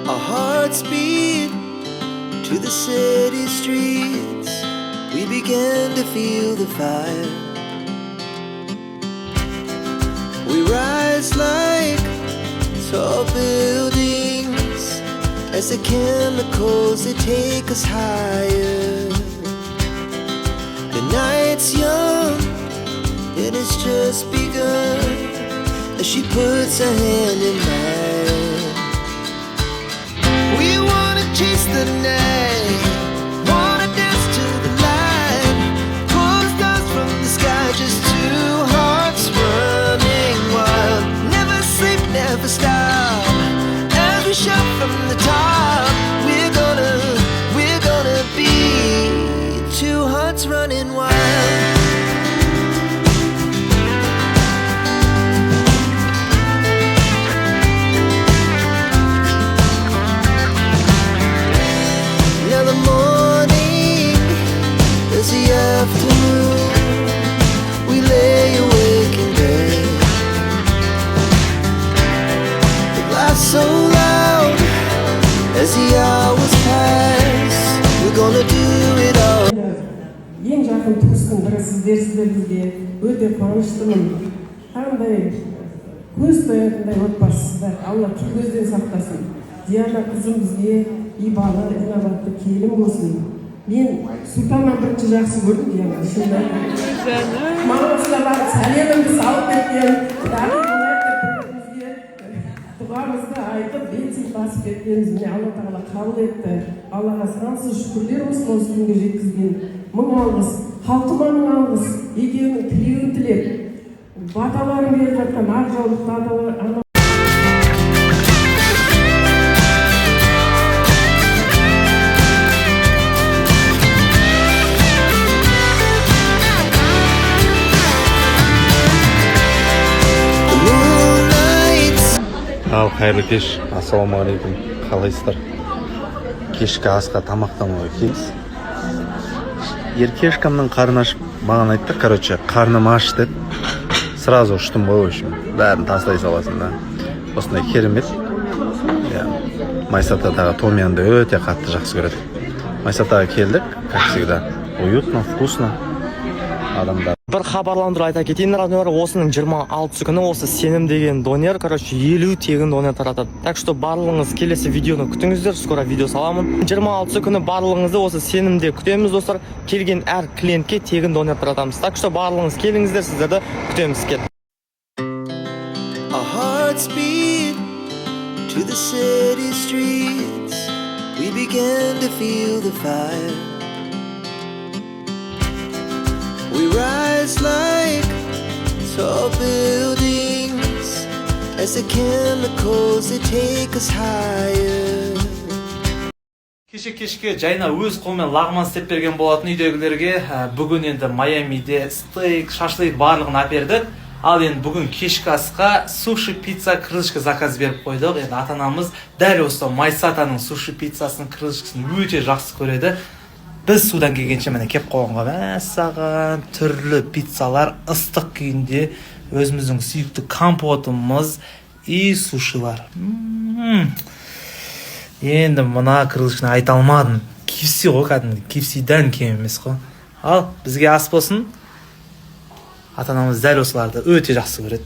Our hearts beat to the city streets. We began to feel the fire. We rise like tall buildings as the chemicals, they take us higher. The night's young and it's just begun as she puts her hand in mine. We wanna chase the night, wanna dance to the light, pull stars from the sky, just two hearts running wild. Never sleep, never stop, as we shout from the top. We're gonna be two hearts running wild. Now the morning is the afternoon. We lay awake in bed. The glass so loud as the hours pass. We're gonna do it all. Ең жақын туыстың бірі сіздерсіздер бізге өте қуаныштымын. Қандай көз тоятындай отбасысыздар. Алла көзден сақтасын. Диана қызым бізге ибалы, инабатты келін болсын. Мен Сұлтаннан бірінші жақсы көрдім Диана. Шынында. Маған барып сәлемімді салып кеткен. Дұғамызды айтып, бетсіз басып кеткенімізге Алла Тағала қабыл етті. Аллаға сансыз шүкірлер болсын осы күнге жеткізген. Мың алғыс, халқыма мың алғыс, екеуінің тілеуін тілеп, баталарын беріп жатқан ақ жаулықты аталар. Ал қайырлы кеш, ассалаумағалейкум, қалайсыздар? Кешкі асқа тамақтануға келдік. Еркешкамның қарны ашып, маған айтты, қарным аш деді. Сразу ұштым ғой, бәрін тастай саласың да. Осындай керемет. Майсатадағы томянды өте қатты жақсы көреді. Майсатаға келдік, как всегда. Уютно, вкусно. Адамдар. Бір хабарландыру айта кетейін, осының 26 күні осы сенім деген донер, 50 тегін донер таратады. Так что барлығыңыз келесі видеоны күтіңіздер, скоро видео саламын. 26 күні барлығыңызды осы сенімде күтеміз, достар. Келген әр клиентке тегін донер таратамыз. Так что барлығыңыз келіңіздер, сіздерді күтеміз. Our hearts beat to the city streets. We began to feel the fire. We rise like tall buildings as the chemicals, they take us higher. Кеше жайна өз қолмен лағман істеп берген болатын үйдегілерге. Бүгін енді Майамиде стейк, шашлык барлығын әпердік. Ал енді бүгін кешкі асқа суши пицца крылышка заказ беріп қойдық. Енді ата-анамыз дәл осы Майсатаның суши пиццасын крылышкасын өте жақсы көреді. Біз судан келгенше міне кеп қойғанға мәссаған түрлі пиццалар ыстық күйінде, өзіміздің сүйікті компотымыз и сушилар. Енді мына крылышканы айта алмадым. KFC ғой, кәдімгі KFC-дан кем емес қой. Ал бізге ас болсын. Ата-анамыз дәл осыларды өте жақсы көреді.